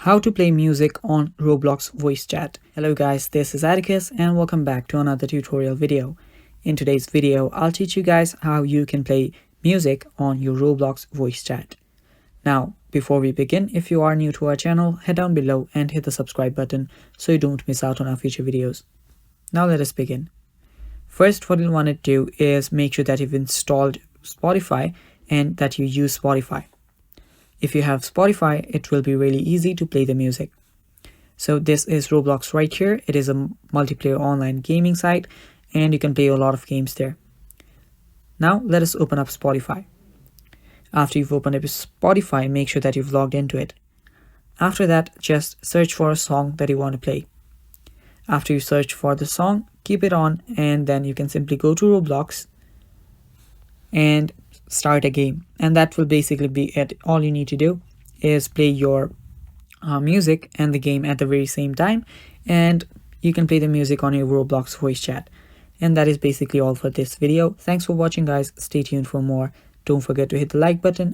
How to play music on Roblox voice chat. Hello guys, this is Atticus and welcome back to another tutorial video. In today's video, I'll teach you guys how you can play music on your Roblox voice chat. Now, before we begin, if you are new to our channel, head down below and hit the subscribe button so you don't miss out on our future videos. Now let us begin. First, what you'll want to do is make sure that you've installed Spotify and that you use Spotify. If you have Spotify, it will be really easy to play the music. So this is Roblox right here. It is a multiplayer online gaming site and you can play a lot of games there. Now let us open up Spotify. After you've opened up Spotify, make sure that you've logged into it. After that, just search for a song that you want to play. After you search for the song, keep it on and then you can simply go to Roblox and start a game, and that will basically be it. All you need to do is play your music and the game at the very same time, and you can play the music on your Roblox voice chat. And that is basically all for this video. Thanks for watching guys. Stay tuned for more. Don't forget to hit the like button